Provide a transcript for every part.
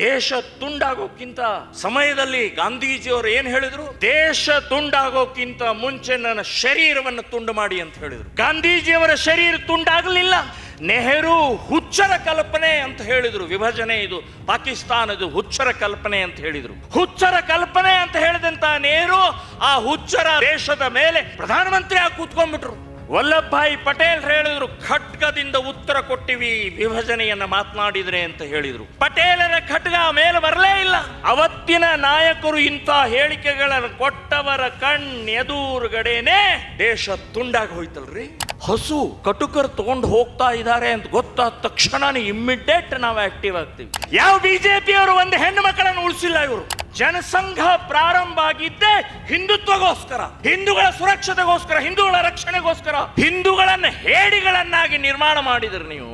ದೇಶ ತುಂಡಾಗೋಕ್ಕಿಂತ ಸಮಯದಲ್ಲಿ ಗಾಂಧೀಜಿಯವರು ಏನು ಹೇಳಿದ್ರು? ದೇಶ ತುಂಡಾಗೋಕ್ಕಿಂತ ಮುಂಚೆ ನನ್ನ ಶರೀರವನ್ನು ತುಂಡು ಮಾಡಿ ಅಂತ ಹೇಳಿದ್ರು. ಗಾಂಧೀಜಿಯವರ ಶರೀರ ತುಂಡಾಗಲಿಲ್ಲ. ನೆಹರು ಹುಚ್ಚರ ಕಲ್ಪನೆ ಅಂತ ಹೇಳಿದ್ರು. ವಿಭಜನೆ ಇದು ಪಾಕಿಸ್ತಾನದ ಹುಚ್ಚರ ಕಲ್ಪನೆ ಅಂತ ಹೇಳಿದ್ರು. ಹುಚ್ಚರ ಕಲ್ಪನೆ ಅಂತ ಹೇಳಿದಂತ ನೆಹರು ಆ ಹುಚ್ಚರ ದೇಶದ ಮೇಲೆ ಪ್ರಧಾನಮಂತ್ರಿ ಆಗಿ ಕೂತ್ಕೊಂಡ್ಬಿಟ್ರು. ವಲ್ಲಭಭಾಯಿ ಪಟೇಲ್ ಹೇಳಿದ್ರು, ಖಡ್ಗದಿಂದ ಉತ್ತರ ಕೊಟ್ಟಿವಿ ವಿಭಜನೆಯನ್ನ ಮಾತನಾಡಿದ್ರೆ ಅಂತ ಹೇಳಿದ್ರು. ಪಟೇಲರ ಖಡ್ಗ ಮೇಲೆ ಬರಲೇ ಇಲ್ಲ. ಅವತ್ತಿನ ನಾಯಕರು ಇಂಥ ಹೇಳಿಕೆಗಳನ್ನು ಕೊಟ್ಟವರ ಎದುರುಗಡೆನೆ ದೇಶ ತುಂಡಾಗಿ ಹೋಯ್ತಲ್ರಿ. ಹಸು ಕಟುಕರು ತಗೊಂಡು ಹೋಗ್ತಾ ಇದ್ದಾರೆ ಅಂತ ಗೊತ್ತಾದ ತಕ್ಷಣ ಇಮ್ಮಿಡಿಯೇಟ್ ನಾವು ಆಕ್ಟಿವ್ ಆಗ್ತೀವಿ. ಯಾವ ಬಿಜೆಪಿಯವರು ಒಂದು ಹೆಣ್ಣು ಮಕ್ಕಳನ್ನು ಉಳಿಸಿಲ್ಲ. ಇವರು ಜನಸಂಘ ಪ್ರಾರಂಭ ಆಗಿದ್ದೆ ಹಿಂದುತ್ವಗೋಸ್ಕರ, ಹಿಂದೂಗಳ ಸುರಕ್ಷತೆಗೋಸ್ಕರ, ಹಿಂದೂಗಳ ರಕ್ಷಣೆಗೋಸ್ಕರ. ಹಿಂದೂಗಳನ್ನ ಹೇಡಿಗಳನ್ನಾಗಿ ನಿರ್ಮಾಣ ಮಾಡಿದ್ರಿ ನೀವು.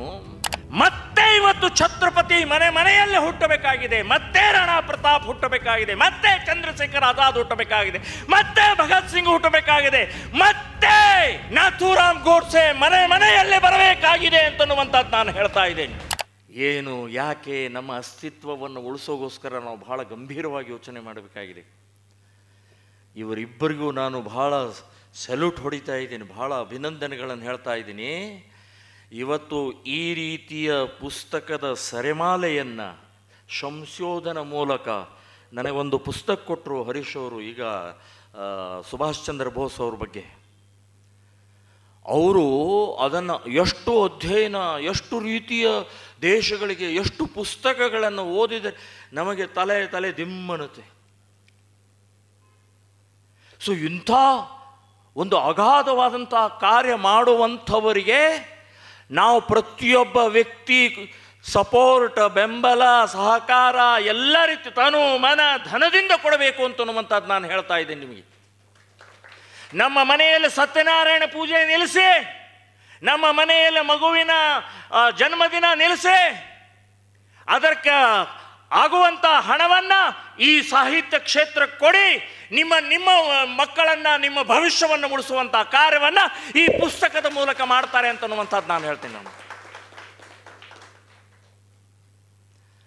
ಮತ್ತೆ ಇವತ್ತು ಛತ್ರಪತಿ ಮನೆಯಲ್ಲೇ ಹುಟ್ಟಬೇಕಾಗಿದೆ, ಮತ್ತೆ ರಾಣಾ ಪ್ರತಾಪ್ ಹುಟ್ಟಬೇಕಾಗಿದೆ, ಮತ್ತೆ ಚಂದ್ರಶೇಖರ್ ಆಜಾದ್ ಹುಟ್ಟಬೇಕಾಗಿದೆ, ಮತ್ತೆ ಭಗತ್ ಸಿಂಗ್ ಹುಟ್ಟಬೇಕಾಗಿದೆ, ಮತ್ತೆ ನಾಥೂರಾಮ್ ಗೋಡ್ಸೆ ಮನೆಯಲ್ಲೇ ಬರಬೇಕಾಗಿದೆ ಅಂತನ್ನುವಂಥದ್ದು ನಾನು ಹೇಳ್ತಾ ಇದ್ದೇನೆ. ಏನು, ಯಾಕೆ, ನಮ್ಮ ಅಸ್ತಿತ್ವವನ್ನು ಉಳಿಸೋಗೋಸ್ಕರ ನಾವು ಬಹಳ ಗಂಭೀರವಾಗಿ ಯೋಚನೆ ಮಾಡಬೇಕಾಗಿದೆ. ಇವರಿಬ್ಬರಿಗೂ ನಾನು ಬಹಳ ಸಲ್ಯೂಟ್ ಹೊಡಿತಾ ಇದ್ದೀನಿ, ಬಹಳ ಅಭಿನಂದನೆಗಳನ್ನು ಹೇಳ್ತಾ ಇದ್ದೀನಿ. ಇವತ್ತು ಈ ರೀತಿಯ ಪುಸ್ತಕದ ಸರೆಮಾಲೆಯನ್ನು ಸಂಶೋಧನೆ ಮೂಲಕ ನನಗೊಂದು ಪುಸ್ತಕ ಕೊಟ್ಟರು ಹರೀಶ್ ಅವರು, ಈಗ ಸುಭಾಷ್ ಚಂದ್ರ ಬೋಸ್ ಅವ್ರ ಬಗ್ಗೆ. ಅವರು ಅದನ್ನು ಎಷ್ಟು ಅಧ್ಯಯನ, ಎಷ್ಟು ರೀತಿಯ ದೇಶಗಳಿಗೆ, ಎಷ್ಟು ಪುಸ್ತಕಗಳನ್ನು ಓದಿದರೆ ನಮಗೆ ತಲೆ ದಿಮ್ಮನುತ್ತೆ. ಸೊ ಇಂಥ ಒಂದು ಅಗಾಧವಾದಂಥ ಕಾರ್ಯ ಮಾಡುವಂಥವರಿಗೆ ನಾವು ಪ್ರತಿಯೊಬ್ಬ ವ್ಯಕ್ತಿ ಸಪೋರ್ಟ್, ಬೆಂಬಲ, ಸಹಕಾರ ಎಲ್ಲ ರೀತಿ ತನು ಮನ ಧನದಿಂದ ಕೊಡಬೇಕು ಅಂತನ್ನುವಂಥದ್ದು ನಾನು ಹೇಳ್ತಾ ಇದ್ದೇನೆ ನಿಮಗೆ. ನಮ್ಮ ಮನೆಯಲ್ಲಿ ಸತ್ಯನಾರಾಯಣ ಪೂಜೆ ನಿಲ್ಲಿಸಿ, ನಮ್ಮ ಮನೆಯಲ್ಲಿ ಮಗುವಿನ ಜನ್ಮದಿನ ನಿಲ್ಲಿಸಿ, ಅದಕ್ಕೆ ಆಗುವಂಥ ಹಣವನ್ನ ಈ ಸಾಹಿತ್ಯ ಕ್ಷೇತ್ರಕ್ಕೆ ಕೊಡಿ. ನಿಮ್ಮ ಮಕ್ಕಳನ್ನ, ನಿಮ್ಮ ಭವಿಷ್ಯವನ್ನು ಉಳಿಸುವಂಥ ಕಾರ್ಯವನ್ನ ಈ ಪುಸ್ತಕದ ಮೂಲಕ ಮಾಡ್ತಾರೆ ಅಂತನ್ನುವಂಥದ್ದು ನಾನು ಹೇಳ್ತೀನಿ.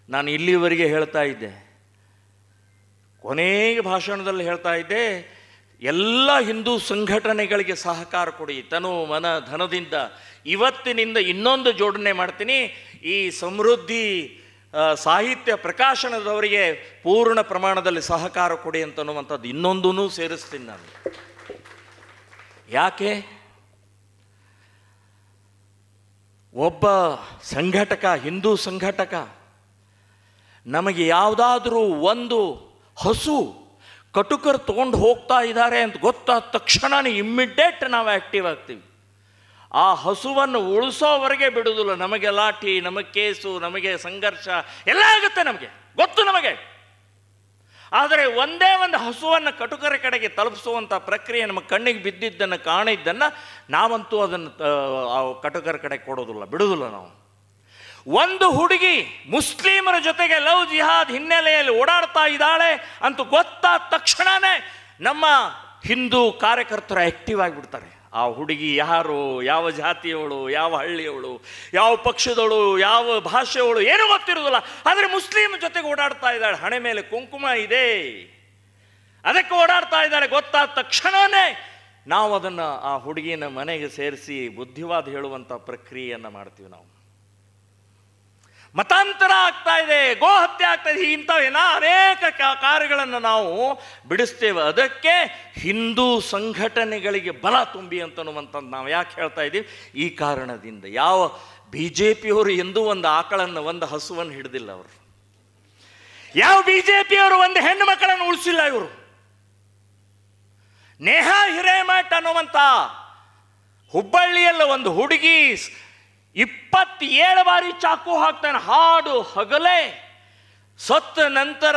ನಾನು ಇಲ್ಲಿವರೆಗೆ ಹೇಳ್ತಾ ಇದ್ದೆ, ಕೊನೆಯ ಭಾಷಣದಲ್ಲಿ ಹೇಳ್ತಾ ಇದ್ದೆ, ಎಲ್ಲ ಹಿಂದೂ ಸಂಘಟನೆಗಳಿಗೆ ಸಹಕಾರ ಕೊಡಿ ತನು ಮನ ಧನದಿಂದ. ಇವತ್ತಿನಿಂದ ಇನ್ನೊಂದು ಜೋಡಣೆ ಮಾಡ್ತೀನಿ, ಈ ಸಮೃದ್ಧಿ ಸಾಹಿತ್ಯ ಪ್ರಕಾಶನದವರಿಗೆ ಪೂರ್ಣ ಪ್ರಮಾಣದಲ್ಲಿ ಸಹಕಾರ ಕೊಡಿ ಅಂತನ್ನುವಂಥದ್ದು ಇನ್ನೊಂದೂ ಸೇರಿಸ್ತೀನಿ ನಾನು. ಯಾಕೆ? ಒಬ್ಬ ಸಂಘಟಕ, ಹಿಂದೂ ಸಂಘಟಕ, ನಮಗೆ ಯಾವುದಾದ್ರೂ ಒಂದು ಹಸು ಕಟುಕರು ತಗೊಂಡು ಹೋಗ್ತಾ ಇದ್ದಾರೆ ಅಂತ ಗೊತ್ತಾದ ತಕ್ಷಣ ಇಮ್ಮಿಡಿಯೇಟ್ ನಾವು ಆಕ್ಟಿವ್ ಆಗ್ತೀವಿ. ಆ ಹಸುವನ್ನು ಉಳಿಸೋವರೆಗೆ ಬಿಡುವುದಿಲ್ಲ. ನಮಗೆ ಲಾಠಿ, ನಮಗೆ ಕೇಸು, ನಮಗೆ ಸಂಘರ್ಷ ಎಲ್ಲ ಆಗುತ್ತೆ, ನಮಗೆ ಗೊತ್ತು ನಮಗೆ. ಆದರೆ ಒಂದೇ ಒಂದು ಹಸುವನ್ನು ಕಟುಕರ ಕಡೆಗೆ ತಲುಪಿಸುವಂಥ ಪ್ರಕ್ರಿಯೆ ನಮ್ಮ ಕಣ್ಣಿಗೆ ಬಿದ್ದಿದ್ದನ್ನು, ಕಾಣಿದ್ದನ್ನು ನಾವಂತೂ ಅದನ್ನು ಕಟುಕರ ಕಡೆಗೆ ಕೊಡೋದಿಲ್ಲ, ಬಿಡುವುದಿಲ್ಲ ನಾವು. ಒಂದು ಹುಡುಗಿ ಮುಸ್ಲಿಮರ ಜೊತೆಗೆ ಲವ್ ಜಿಹಾದ್ ಹಿನ್ನೆಲೆಯಲ್ಲಿ ಓಡಾಡ್ತಾ ಇದ್ದಾಳೆ ಅಂತ ಗೊತ್ತಾದ ತಕ್ಷಣವೇ ನಮ್ಮ ಹಿಂದೂ ಕಾರ್ಯಕರ್ತರು ಆಕ್ಟಿವ್ ಆಗಿಬಿಡ್ತಾರೆ. ಆ ಹುಡುಗಿ ಯಾರು, ಯಾವ ಜಾತಿಯವಳು, ಯಾವ ಹಳ್ಳಿಯವಳು, ಯಾವ ಪಕ್ಷದವಳು, ಯಾವ ಭಾಷೆಯವಳು ಏನೂ ಗೊತ್ತಿರೋದಿಲ್ಲ. ಆದರೆ ಮುಸ್ಲಿಮ್ ಜೊತೆಗೆ ಓಡಾಡ್ತಾ ಇದ್ದಾಳೆ, ಹಣೆ ಮೇಲೆ ಕುಂಕುಮ ಇದೆ, ಅದಕ್ಕೆ ಓಡಾಡ್ತಾ ಇದ್ದಾಳೆ ಗೊತ್ತಾದ ತಕ್ಷಣವೇ ನಾವು ಅದನ್ನು ಆ ಹುಡುಗಿನ ಮನೆಗೆ ಸೇರಿಸಿ ಬುದ್ಧಿವಾದ ಹೇಳುವಂಥ ಪ್ರಕ್ರಿಯೆಯನ್ನು ಮಾಡ್ತೀವಿ. ನಾವು ಮತಾಂತರ ಆಗ್ತಾ ಇದೆ, ಗೋಹತ್ಯೆ ಆಗ್ತಾ ಇದೆ, ಇಂಥವೇನ ಅನೇಕ ಕಾರ್ಯಗಳನ್ನು ನಾವು ಬಿಡಿಸ್ತೇವೆ. ಅದಕ್ಕೆ ಹಿಂದೂ ಸಂಘಟನೆಗಳಿಗೆ ಬಲ ತುಂಬಿ ಅಂತನ್ನುವಂಥದ್ದು ನಾವು ಯಾಕೆ ಹೇಳ್ತಾ ಇದ್ದೀವಿ? ಈ ಕಾರಣದಿಂದ. ಯಾವ BJPಯವರು ಎಂದೂ ಒಂದು ಆಕಳನ್ನು, ಒಂದು ಹಸುವನ್ನು ಹಿಡಿದಿಲ್ಲ. ಅವರು ಯಾವ BJPಯವರು ಒಂದು ಹೆಣ್ಣು ಮಕ್ಕಳನ್ನು ಉಳಿಸಿಲ್ಲ. ಇವರು ನೇಹಾ ಹಿರೇಮಠ್ ಅನ್ನುವಂಥ ಹುಬ್ಬಳ್ಳಿಯಲ್ಲ ಒಂದು ಹುಡುಗಿ 27 ಬಾರಿ ಚಾಕು ಹಾಕ್ತಾನೆ, ಹಾಡು ಹಗಲೇ. ಸತ್ತ ನಂತರ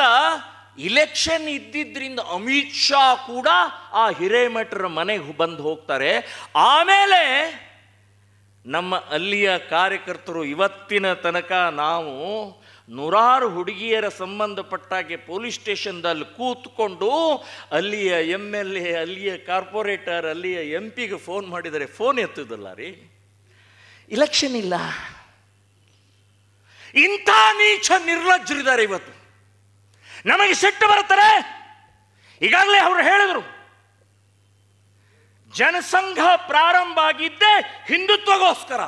ಇಲೆಕ್ಷನ್ ಇದ್ದಿದ್ದರಿಂದ ಅಮಿತ್ ಶಾ ಕೂಡ ಆ ಹಿರೇಮಠರ ಮನೆಗೆ ಬಂದು ಹೋಗ್ತಾರೆ. ಆಮೇಲೆ ನಮ್ಮ ಅಲ್ಲಿಯ ಕಾರ್ಯಕರ್ತರು ಇವತ್ತಿನ ತನಕ ನಾವು ನೂರಾರು ಹುಡುಗಿಯರ ಸಂಬಂಧಪಟ್ಟಾಗೆ ಪೊಲೀಸ್ ಸ್ಟೇಷನ್ದಲ್ಲಿ ಕೂತ್ಕೊಂಡು ಅಲ್ಲಿಯ MLA, ಅಲ್ಲಿಯ ಕಾರ್ಪೊರೇಟರ್, ಅಲ್ಲಿಯ MP ಫೋನ್ ಮಾಡಿದರೆ ಫೋನ್ ಎತ್ತುವುದಿಲ್ಲ ರೀ. ಇಲೆಕ್ಷನ್ ಇಲ್ಲ. ಇಂಥ ನೀಚ ನಿರ್ಲಜ್ಜರಿದ್ದಾರೆ ಇವತ್ತು. ನಮಗೆ ಸಿಟ್ಟು ಬರ್ತಾರೆ. ಈಗಾಗಲೇ ಅವರು ಹೇಳಿದರು, ಜನಸಂಘ ಪ್ರಾರಂಭ ಆಗಿದ್ದೇ ಹಿಂದುತ್ವಗೋಸ್ಕರ,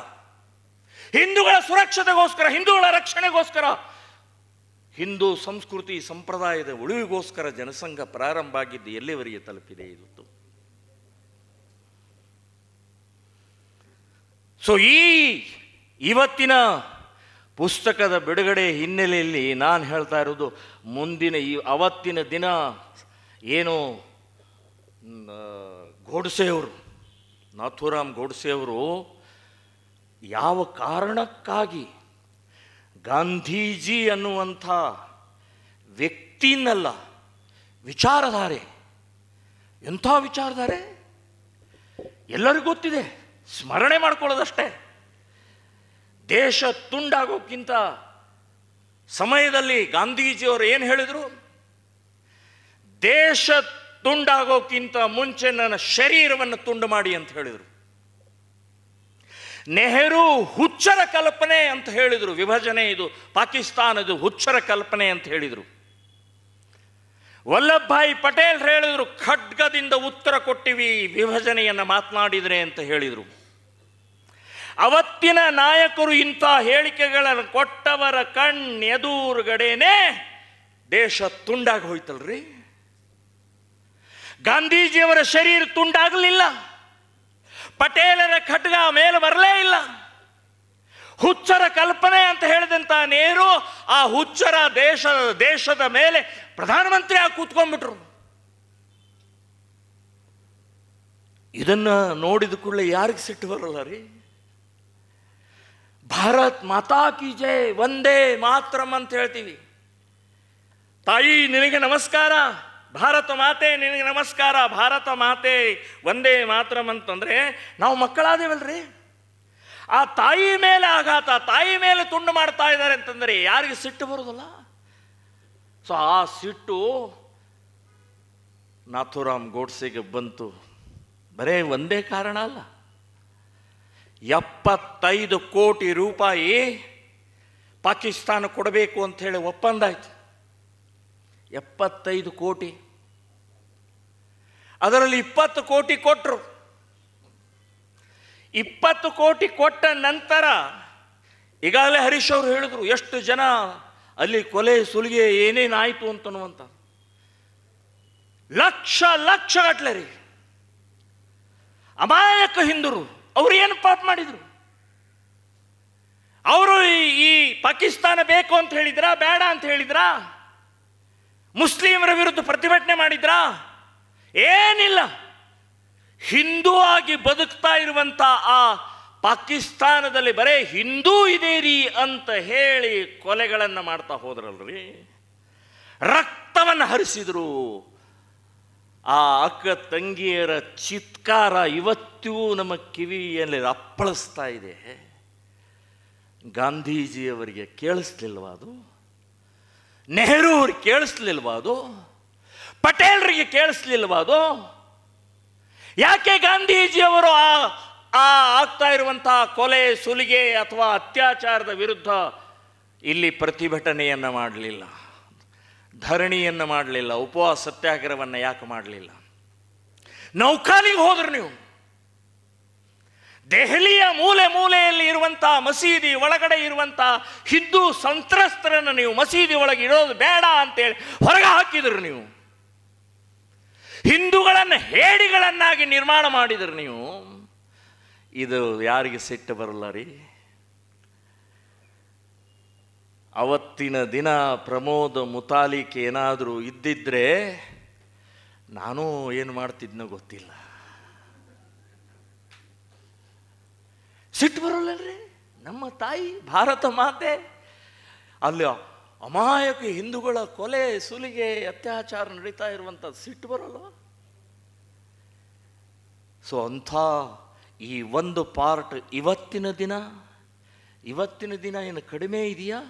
ಹಿಂದೂಗಳ ಸುರಕ್ಷತೆಗೋಸ್ಕರ, ಹಿಂದೂಗಳ ರಕ್ಷಣೆಗೋಸ್ಕರ, ಹಿಂದೂ ಸಂಸ್ಕೃತಿ ಸಂಪ್ರದಾಯದ ಉಳಿವಿಗೋಸ್ಕರ ಜನಸಂಘ ಪ್ರಾರಂಭ ಆಗಿದ್ದು ಎಲ್ಲಿವರೆಗೆ ತಲುಪಿದೆ ಇದು. ಸೊ ಇವತ್ತಿನ ಪುಸ್ತಕದ ಬಿಡುಗಡೆ ಹಿನ್ನೆಲೆಯಲ್ಲಿ ನಾನು ಹೇಳ್ತಾ ಇರೋದು, ಮುಂದಿನ ಅವತ್ತಿನ ದಿನ ಏನು ಗೋಡ್ಸೆಯವರು, ನಾಥೂರಾಮ್ ಗೋಡ್ಸೆಯವರು ಯಾವ ಕಾರಣಕ್ಕಾಗಿ ಗಾಂಧೀಜಿ ಅನ್ನುವಂಥ ವ್ಯಕ್ತಿನಲ್ಲ, ವಿಚಾರಧಾರೆ, ಎಂಥ ವಿಚಾರಧಾರೆ ಎಲ್ಲರಿಗೂ ಗೊತ್ತಿದೆ, ಸ್ಮರಣೆ ಮಾಡ್ಕೊಳ್ಳೋದಷ್ಟೇ. ದೇಶ ತುಂಡಾಗೋಕ್ಕಿಂತ ಸಮಯದಲ್ಲಿ ಗಾಂಧೀಜಿಯವರು ಏನು ಹೇಳಿದರು? ದೇಶ ತುಂಡಾಗೋಕ್ಕಿಂತ ಮುಂಚೆ ನನ್ನ ಶರೀರವನ್ನು ತುಂಡು ಮಾಡಿ ಅಂತ ಹೇಳಿದರು. ನೆಹರು ಹುಚ್ಚರ ಕಲ್ಪನೆ ಅಂತ ಹೇಳಿದರು, ವಿಭಜನೆ ಇದು ಪಾಕಿಸ್ತಾನದ ಹುಚ್ಚರ ಕಲ್ಪನೆ ಅಂತ ಹೇಳಿದರು. ವಲ್ಲಭಭಾಯಿ ಪಟೇಲ್ ಹೇಳಿದರು, ಖಡ್ಗದಿಂದ ಉತ್ತರ ಕೊಟ್ಟಿವಿ ವಿಭಜನೆಯನ್ನು ಮಾತನಾಡಿದರೆ ಅಂತ ಹೇಳಿದರು. ಅವತ್ತಿನ ನಾಯಕರು ಇಂಥ ಹೇಳಿಕೆಗಳನ್ನು ಕೊಟ್ಟವರ ಎದುರುಗಡೆನೆ ದೇಶ ತುಂಡಾಗಿ ಹೋಯ್ತಲ್ರಿ. ಗಾಂಧೀಜಿಯವರ ಶರೀರ ತುಂಡಾಗಲಿಲ್ಲ, ಪಟೇಲರ ಖಡ್ಗ ಮೇಲೆ ಬರಲೇ ಇಲ್ಲ. ಹುಚ್ಚರ ಕಲ್ಪನೆ ಅಂತ ಹೇಳಿದಂಥ ನೆಹರು ಆ ಹುಚ್ಚರ ದೇಶದ ಮೇಲೆ ಪ್ರಧಾನಮಂತ್ರಿ ಆಗಿ ಕೂತ್ಕೊಂಡ್ಬಿಟ್ರು. ಇದನ್ನ ನೋಡಿದ ಕೂಡಲೇ ಯಾರಿಗೆ ಸಿಟ್ಟು ಬರಲ್ಲ ರೀ? ಭಾರತ್ ಮಾತಾ ಕಿ ಜೈ, ವಂದೇ ಮಾತರಂ ಅಂತ ಹೇಳ್ತೀವಿ. ತಾಯಿ ನಿನಗೆ ನಮಸ್ಕಾರ, ಭಾರತ ಮಾತೆ ನಿನಗೆ ನಮಸ್ಕಾರ, ಭಾರತ ಮಾತೆ ವಂದೇ ಮಾತರಂ ಅಂತಂದ್ರೆ ನಾವು ಮಕ್ಕಳಾದೇವಲ್ರಿ. ಆ ತಾಯಿ ಮೇಲೆ ಆಘಾತ, ತಾಯಿ ಮೇಲೆ ತುಂಡು ಮಾಡ್ತಾ ಇದ್ದಾರೆ ಅಂತಂದ್ರೆ ಯಾರಿಗೆ ಸಿಟ್ಟು ಬರೋದಲ್ಲ? ಸೊ ಆ ಸಿಟ್ಟು ನಾಥೂರಾಮ್ ಗೋಡ್ಸೆಗೆ ಬಂತು. ಬರೇ ಒಂದೇ ಕಾರಣ ಅಲ್ಲ, 75 ಕೋಟಿ ರೂಪಾಯಿ ಪಾಕಿಸ್ತಾನ ಕೊಡಬೇಕು ಅಂತ ಹೇಳಿ ಒಪ್ಪಂದ ಆಯ್ತು. 75 ಕೋಟಿ, ಅದರಲ್ಲಿ 20 ಕೋಟಿ ಕೊಟ್ಟರು. 20 ಕೋಟಿ ಕೊಟ್ಟ ನಂತರ ಈಗಾಗಲೇ ಹರೀಶ್ ಅವರು ಹೇಳಿದ್ರು ಎಷ್ಟು ಜನ ಅಲ್ಲಿ ಕೊಲೆ ಸುಲಿಗೆ ಏನೇನಾಯಿತು ಅಂತನ್ನುವಂಥ. ಲಕ್ಷ ಗಟ್ಟಲೆ ರೀ ಅಮಾಯಕ ಹಿಂದೂರು. ಅವರು ಏನು ಪಾಪ ಮಾಡಿದ್ರು? ಅವರು ಈ ಪಾಕಿಸ್ತಾನ ಬೇಕು ಅಂತ ಹೇಳಿದ್ರಾ, ಬೇಡ ಅಂತ ಹೇಳಿದ್ರಾ? ಮುಸ್ಲಿಮರ ವಿರುದ್ಧ ಪ್ರತಿಭಟನೆ ಮಾಡಿದ್ರಾ? ಏನಿಲ್ಲ. ಹಿಂದೂ ಆಗಿ ಬದುಕ್ತಾ ಇರುವಂತ ಆ ಪಾಕಿಸ್ತಾನದಲ್ಲಿ ಬರೇ ಹಿಂದೂ ಇದೇರಿ ಅಂತ ಹೇಳಿ ಕೊಲೆಗಳನ್ನು ಮಾಡ್ತಾ ಹೋದ್ರಲ್ರಿ, ರಕ್ತವನ್ನು ಹರಿಸಿದ್ರು. ಆ ಅಕ್ಕ ತಂಗಿಯರ ಚಿತ್ಕಾರ ಇವತ್ತೂ ನಮ್ಮ ಕಿವಿಯಲ್ಲಿ ಅಪ್ಪಳಿಸ್ತಾ ಇದೆ. ಗಾಂಧೀಜಿಯವರಿಗೆ ಕೇಳಿಸ್ಲಿಲ್ವಾ ಅದು? ನೆಹರು ಅವ್ರಿಗೆ ಕೇಳಿಸ್ಲಿಲ್ವಾ ಅದು? ಪಟೇಲ್ರಿಗೆ ಕೇಳಿಸ್ಲಿಲ್ವಾ ಅದು? ಯಾಕೆ ಗಾಂಧೀಜಿಯವರು ಆಗ್ತಾ ಇರುವಂತಹ ಕೊಲೆ ಸುಲಿಗೆ ಅಥವಾ ಅತ್ಯಾಚಾರದ ವಿರುದ್ಧ ಇಲ್ಲಿ ಪ್ರತಿಭಟನೆಯನ್ನು ಮಾಡಲಿಲ್ಲ, ಧರಣಿಯನ್ನು ಮಾಡಲಿಲ್ಲ, ಉಪವಾಸ ಸತ್ಯಾಗ್ರಹವನ್ನು ಯಾಕೆ ಮಾಡಲಿಲ್ಲ? ನೌಖಾಲಿಗೆ ಹೋದ್ರು ನೀವು. ದೆಹಲಿಯ ಮೂಲೆಯಲ್ಲಿ ಇರುವಂತಹ ಮಸೀದಿ ಒಳಗಡೆ ಇರುವಂತಹ ಹಿಂದೂ ಸಂತ್ರಸ್ತರನ್ನು ನೀವು ಮಸೀದಿ ಒಳಗೆ ಇಡೋದು ಬೇಡ ಅಂತೇಳಿ ಹೊರಗೆ ಹಾಕಿದ್ರು ನೀವು. ಹಿಂದೂಗಳನ್ನು ಹೇಡಿಗಳನ್ನಾಗಿ ನಿರ್ಮಾಣ ಮಾಡಿದ್ರು ನೀವು. ಇದು ಯಾರಿಗೆ ಸಿಟ್ಟು ಬರಲ್ಲ ರೀ? ಅವತ್ತಿನ ದಿನ ಪ್ರಮೋದ್ ಮುತಾಲಿಕ್ ಏನಾದರೂ ಇದ್ದಿದ್ರೆ ನಾನು ಏನು ಮಾಡ್ತಿದ್ನೋ ಗೊತ್ತಿಲ್ಲ. ಸಿಟ್ಟು ಬರೋಲ್ಲರಿ? ನಮ್ಮ ತಾಯಿ ಭಾರತ ಮಾತೆ ಅಲ್ಲಿ ಅಮಾಯಕ ಹಿಂದೂಗಳ ಕೊಲೆ ಸುಲಿಗೆ ಅತ್ಯಾಚಾರ ನಡೀತಾ ಇರುವಂಥದ್ದು ಸಿಟ್ಟು ಬರೋಲ್ಲ? ಸೊ ಅಂಥ ಈ ಒಂದು ಪಾರ್ಟ್ ಇವತ್ತಿನ ದಿನ ಏನು ಕಡಿಮೆ ಇದೆಯಾ?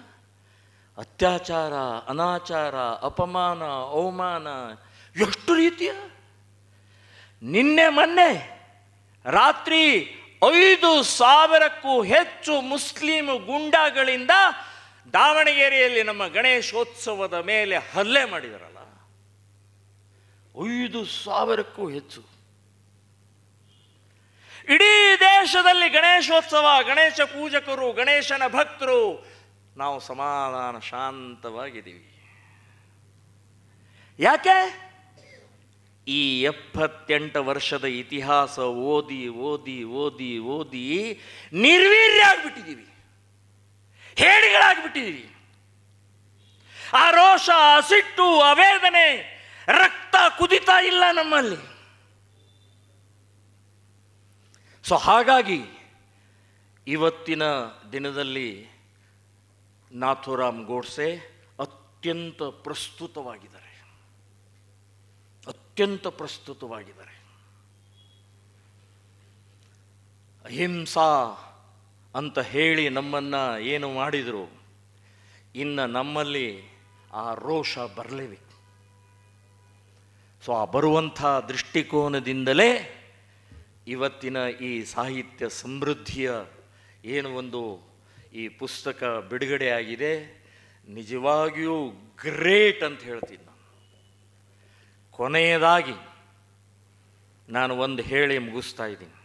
ಅತ್ಯಾಚಾರ, ಅನಾಚಾರ, ಅಪಮಾನ, ಅವಮಾನ ಎಷ್ಟು ರೀತಿಯ. ನಿನ್ನೆ ಮೊನ್ನೆ ರಾತ್ರಿ 5,000ಕ್ಕೂ ಹೆಚ್ಚು ಮುಸ್ಲಿಂ ಗುಂಡಾಗಳಿಂದ ದಾವಣಗೆರೆಯಲ್ಲಿ ನಮ್ಮ ಗಣೇಶೋತ್ಸವದ ಮೇಲೆ ಹಲ್ಲೆ ಮಾಡಿದರಲ್ಲ, 5,000ಕ್ಕೂ ಹೆಚ್ಚು. ಇಡೀ ದೇಶದಲ್ಲಿ ಗಣೇಶೋತ್ಸವ, ಗಣೇಶ ಪೂಜಕರು, ಗಣೇಶನ ಭಕ್ತರು ನಾವು ಸಮಾಧಾನ ಶಾಂತವಾಗಿದ್ದೀವಿ. ಯಾಕೆ? ಈ 78 ವರ್ಷದ ಇತಿಹಾಸ ಓದಿ ಓದಿ ಓದಿ ಓದಿ ನಿರ್ವೀರ್ಯ ಆಗಿಬಿಟ್ಟಿದ್ದೀವಿ, ಹೇಡಿಗಳಾಗ್ಬಿಟ್ಟಿದ್ದೀವಿ. ಆ ರೋಷ, ಆ ಸಿಟ್ಟು, ಆ ವೇದನೆ, ರಕ್ತ ಕುದಿತಾ ಇಲ್ಲ ನಮ್ಮಲ್ಲಿ. ಸೊ ಹಾಗಾಗಿ ಇವತ್ತಿನ ದಿನದಲ್ಲಿ ನಾಥೂರಾಮ್ ಗೋಡ್ಸೆ ಅತ್ಯಂತ ಪ್ರಸ್ತುತವಾಗಿದ್ದಾರೆ, ಅತ್ಯಂತ ಪ್ರಸ್ತುತವಾಗಿದ್ದಾರೆ. ಅಹಿಂಸಾ ಅಂತ ಹೇಳಿ ನಮ್ಮನ್ನು ಏನು ಮಾಡಿದರು, ಇನ್ನು ನಮ್ಮಲ್ಲಿ ಆ ರೋಷ ಬರಲೇಬೇಕು. ಸೊ ಆ ಬರುವಂಥ ದೃಷ್ಟಿಕೋನದಿಂದಲೇ ಇವತ್ತಿನ ಈ ಸಾಹಿತ್ಯ ಸಮೃದ್ಧಿಯ ಏನು ಒಂದು ಈ ಪುಸ್ತಕ ಬಿಡುಗಡೆ ಆಗಿದೆ. ನಿಜವಾಗಿಯೂ ಗ್ರೇಟ್ ಅಂತ ಹೇಳ್ತೀನಿ ನಾನು. ಕೊನೆಯದಾಗಿ ನಾನು ಒಂದು ಹೇಳಿ ಮುಗಿಸ್ತಾ ಇದ್ದೀನಿ.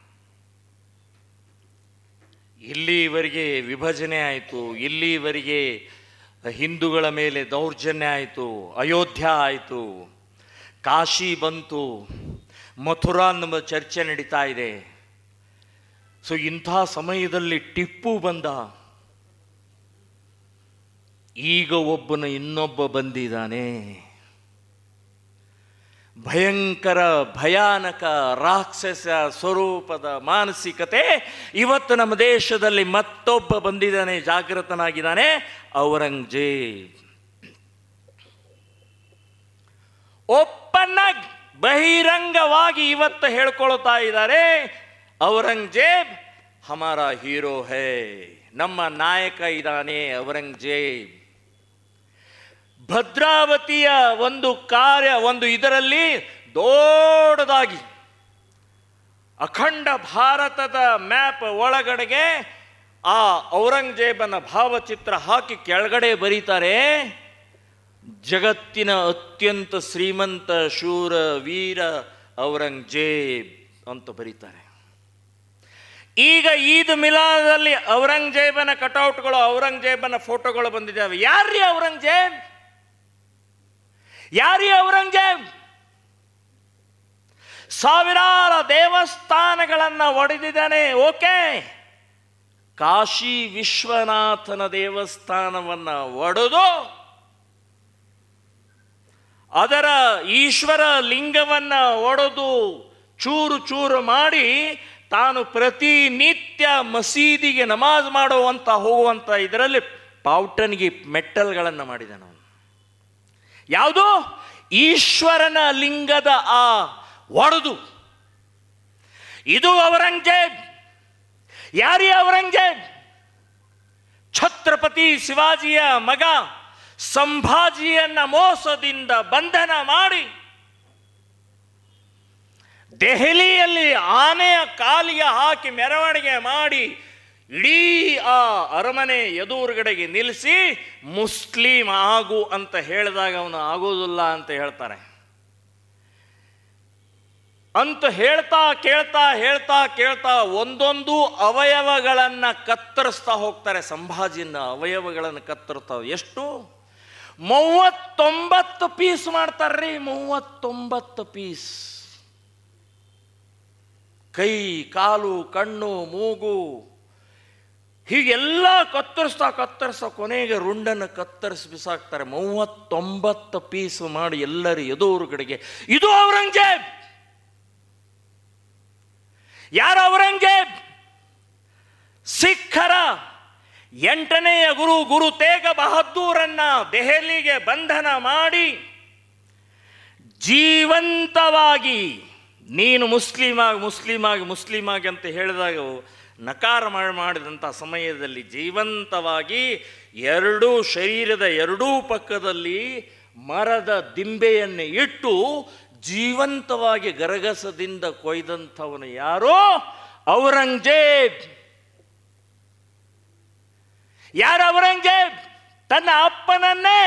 ಇಲ್ಲಿವರೆಗೆ ವಿಭಜನೆ ಆಯಿತು, ಇಲ್ಲಿವರೆಗೆ ಹಿಂದೂಗಳ ಮೇಲೆ ದೌರ್ಜನ್ಯ ಆಯಿತು, ಅಯೋಧ್ಯ ಆಯಿತು, ಕಾಶಿ ಬಂತು, ಮಥುರಾ ನಮ್ಮ ಚರ್ಚೆ ನಡೀತಾ ಇದೆ. ಸೊ ಇಂಥ ಸಮಯದಲ್ಲಿ ಟಿಪ್ಪು ಬಂದ, ಈಗ ಒಬ್ಬನ ಇನ್ನೊಬ್ಬ ಬಂದಿದ್ದಾನೆ. ಭಯಂಕರ ಭಯಾನಕ ರಾಕ್ಷಸ ಸ್ವರೂಪದ ಮಾನಸಿಕತೆ ಇವತ್ತು ನಮ್ಮ ದೇಶದಲ್ಲಿ ಮತ್ತೊಬ್ಬ ಬಂದಿದ್ದಾನೆ, ಜಾಗೃತನಾಗಿದ್ದಾನೆ, ಔರಂಗಜೇಬ್. ಒಪ್ಪನ್ನ ಬಹಿರಂಗವಾಗಿ ಇವತ್ತು ಹೇಳ್ಕೊಳ್ತಾ ಇದ್ದಾರೆ, ಔರಂಗಜೇಬ್ ಹಮಾರ ಹೀರೋ ಹೇ, ನಮ್ಮ ನಾಯಕ ಇದ್ದಾನೆ ಔರಂಗಜೇಬ್. ಭದ್ರಾವತಿಯ ಒಂದು ಇದರಲ್ಲಿ ದೊಡ್ಡದಾಗಿ ಅಖಂಡ ಭಾರತದ ಮ್ಯಾಪ್ ಒಳಗಡೆಗೆ ಆ ಔರಂಗಜೇಬನ ಭಾವಚಿತ್ರ ಹಾಕಿ ಕೆಳಗಡೆ ಬರೀತಾರೆ, ಜಗತ್ತಿನ ಅತ್ಯಂತ ಶ್ರೀಮಂತ ಶೂರ ವೀರ ಔರಂಗಜೇಬ್ ಅಂತ ಬರೀತಾರೆ. ಈಗ ಈದ್ ಮಿಲಾದಲ್ಲಿ ಔರಂಗಜೇಬನ ಕಟೌಟ್ಗಳು, ಔರಂಗಜೇಬನ ಫೋಟೋಗಳು ಬಂದಿದ್ದಾವೆ. ಯಾರ್ರೀ ಔರಂಗಜೇಬ್? ಯಾರೀ ಔರಂಗಜೇಬ್? ಸಾವಿರಾರು ದೇವಸ್ಥಾನಗಳನ್ನು ಒಡೆದಿದ್ದಾನೆ, ಓಕೆ. ಕಾಶಿ ವಿಶ್ವನಾಥನ ದೇವಸ್ಥಾನವನ್ನು ಒಡೆದು ಅದರ ಈಶ್ವರ ಲಿಂಗವನ್ನು ಒಡೆದು ಚೂರು ಚೂರು ಮಾಡಿ ತಾನು ಪ್ರತಿನಿತ್ಯ ಮಸೀದಿಗೆ ನಮಾಜ್ ಮಾಡುವಂಥ ಹೋಗುವಂಥ ಇದರಲ್ಲಿ ಪೌಟನ್ಗಿ ಮೆಟ್ಟಲ್ಗಳನ್ನು ಮಾಡಿದ ನಾವು. ಯಾವುದು? ಈಶ್ವರನ ಲಿಂಗದ ಆ ಒಡೆದು. ಇದು ಔರಂಗಜೇಬ್. ಯಾರೀ ಔರಂಗಜೇಬ್? ಛತ್ರಪತಿ ಶಿವಾಜಿಯ ಮಗ ಸಂಭಾಜಿಯನ್ನ ಮೋಸದಿಂದ ಬಂಧನ ಮಾಡಿ ದೆಹಲಿಯಲ್ಲಿ ಆನೆಯ ಕಾಲಿಗೆ ಹಾಕಿ ಮೆರವಣಿಗೆ ಮಾಡಿ ಇಡೀ ಆ ಅರಮನೆ ಎದುರುಗಡೆಗೆ ನಿಲ್ಲಿಸಿ ಮುಸ್ಲಿಂ ಆಗು ಅಂತ ಹೇಳಿದಾಗ ಅವನು ಆಗೋದಿಲ್ಲ ಅಂತ ಹೇಳ್ತಾರೆ. ಅಂತ ಹೇಳ್ತಾ ಕೇಳ್ತಾ ಹೇಳ್ತಾ ಕೇಳ್ತಾ ಒಂದೊಂದು ಅವಯವಗಳನ್ನು ಕತ್ತರಿಸ್ತಾ ಹೋಗ್ತಾರೆ. ಸಂಭಾಜಿನ ಅವಯವಗಳನ್ನು ಕತ್ತರಿಸ್ತಾ ಎಷ್ಟು? 39 ಪೀಸ್ ಮಾಡ್ತಾರ್ರಿ. 39 ಪೀಸ್. ಕೈ, ಕಾಲು, ಕಣ್ಣು, ಮೂಗು ಹೀಗೆಲ್ಲ ಕತ್ತರಿಸ್ತಾ ಕೊನೆಗೆ ರುಂಡನ್ನು ಕತ್ತರಿಸಿ ಬಿಸಾಕ್ತಾರೆ. 39 ಪೀಸ್ ಮಾಡಿ ಎಲ್ಲರ ಎದುರುಗಡೆಗೆ. ಇದು ಔರಂಗಜೇಬ್. ಯಾರ ಔರಂಗಜೇಬ್? ಸಿಖ್ಖರ 8ನೆಯ ಗುರು ತೇಗ ಬಹದ್ದೂರನ್ನ ದೆಹಲಿಗೆ ಬಂಧನ ಮಾಡಿ ಜೀವಂತವಾಗಿ ನೀನು ಮುಸ್ಲಿಮಾಗಿ ಅಂತ ಹೇಳಿದಾಗ ನಕಾರ ಮಾಡಿದಂಥ ಸಮಯದಲ್ಲಿ ಜೀವಂತವಾಗಿ ಶರೀರದ ಎರಡೂ ಪಕ್ಕದಲ್ಲಿ ಮರದ ದಿಂಬೆಯನ್ನು ಇಟ್ಟು ಜೀವಂತವಾಗಿ ಗರಗಸದಿಂದ ಕೊಯ್ದಂಥವನು ಯಾರೋ? ಔರಂಗಜೇಬ್. ಯಾರು ಔರಂಗಜೇಬ್? ತನ್ನ ಅಪ್ಪನನ್ನೇ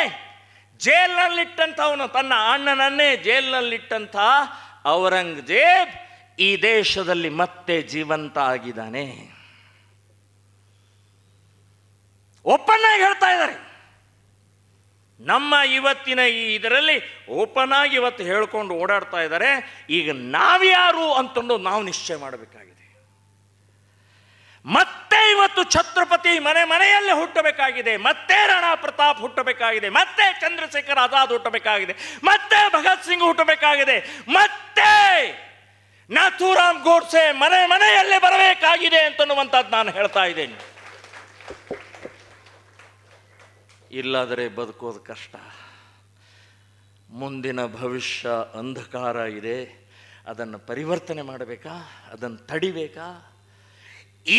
ಜೈಲಿನಲ್ಲಿಟ್ಟಂಥವನು, ತನ್ನ ಅಣ್ಣನನ್ನೇ ಜೈಲಿನಲ್ಲಿಟ್ಟಂಥ ಔರಂಗಜೇಬ್ ಈ ದೇಶದಲ್ಲಿ ಮತ್ತೆ ಜೀವಂತ ಆಗಿದ್ದಾನೆ. ಓಪನ್ ಆಗಿ ಹೇಳ್ತಾ ಇದ್ದಾರೆ. ನಮ್ಮ ಇವತ್ತಿನ ಈ ಇದರಲ್ಲಿ ಓಪನ್ ಆಗಿ ಇವತ್ತು ಹೇಳ್ಕೊಂಡು ಓಡಾಡ್ತಾ ಇದ್ದಾರೆ. ಈಗ ನಾವ್ಯಾರು ಅಂತಂದು ನಾವು ನಿಶ್ಚಯ ಮಾಡಬೇಕಾಗಿದೆ. ಮತ್ತೆ ಇವತ್ತು ಛತ್ರಪತಿ ಮನೆಯಲ್ಲೇ ಹುಟ್ಟಬೇಕಾಗಿದೆ, ಮತ್ತೆ ರಾಣಾ ಪ್ರತಾಪ್ ಹುಟ್ಟಬೇಕಾಗಿದೆ, ಮತ್ತೆ ಚಂದ್ರಶೇಖರ್ ಆಜಾದ್ ಹುಟ್ಟಬೇಕಾಗಿದೆ, ಮತ್ತೆ ಭಗತ್ ಸಿಂಗ್ ಹುಟ್ಟಬೇಕಾಗಿದೆ, ಮತ್ತೆ ನಾಥೂರಾಮ್ ಗೋಡ್ಸೆ ಮನೆಯಲ್ಲೇ ಬರಬೇಕಾಗಿದೆ ಅಂತನ್ನುವಂಥದ್ದು ನಾನು ಹೇಳ್ತಾ ಇದ್ದೇನೆ. ಇಲ್ಲಾದರೆ ಬದುಕೋದು ಕಷ್ಟ. ಮುಂದಿನ ಭವಿಷ್ಯ ಅಂಧಕಾರ ಇದೆ. ಅದನ್ನು ಪರಿವರ್ತನೆ ಮಾಡಬೇಕಾ? ಅದನ್ನು ತಡಿಬೇಕಾ?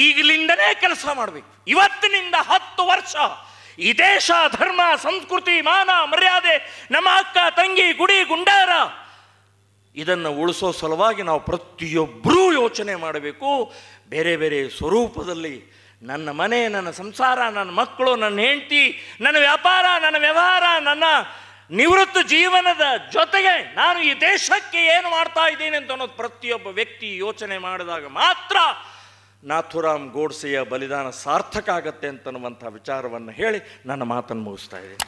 ಈಗಲಿಂದಲೇ ಕೆಲಸ ಮಾಡಬೇಕು. ಇವತ್ತಿನಿಂದ 10 ವರ್ಷ ಈ ದೇಶ, ಧರ್ಮ, ಸಂಸ್ಕೃತಿ, ಮಾನ ಮರ್ಯಾದೆ, ನಮ್ಮ ಅಕ್ಕ ತಂಗಿ, ಗುಡಿ ಗುಂಡಾರ, ಇದನ್ನು ಉಳಿಸೋ ಸಲುವಾಗಿ ನಾವು ಪ್ರತಿಯೊಬ್ಬರೂ ಯೋಚನೆ ಮಾಡಬೇಕು. ಬೇರೆ ಬೇರೆ ಸ್ವರೂಪದಲ್ಲಿ ನನ್ನ ಮನೆ, ನನ್ನ ಸಂಸಾರ, ನನ್ನ ಮಕ್ಕಳು, ನನ್ನ ಹೆಂಡತಿ, ನನ್ನ ವ್ಯಾಪಾರ, ನನ್ನ ವ್ಯವಹಾರ, ನನ್ನ ನಿವೃತ್ತ ಜೀವನದ ಜೊತೆಗೆ ನಾನು ಈ ದೇಶಕ್ಕೆ ಏನು ಮಾಡ್ತಾ ಇದ್ದೀನಿ ಅಂತ ಅನ್ನೋದು ಪ್ರತಿಯೊಬ್ಬ ವ್ಯಕ್ತಿ ಯೋಚನೆ ಮಾಡಿದಾಗ ಮಾತ್ರ ನಾಥೂರಾಮ್ ಗೋಡ್ಸೆಯ ಬಲಿದಾನ ಸಾರ್ಥಕ ಆಗತ್ತೆ ಅಂತನ್ನುವಂಥ ವಿಚಾರವನ್ನು ಹೇಳಿ ನನ್ನ ಮಾತನ್ನು ಮುಗಿಸ್ತಾ ಇದ್ದೀನಿ.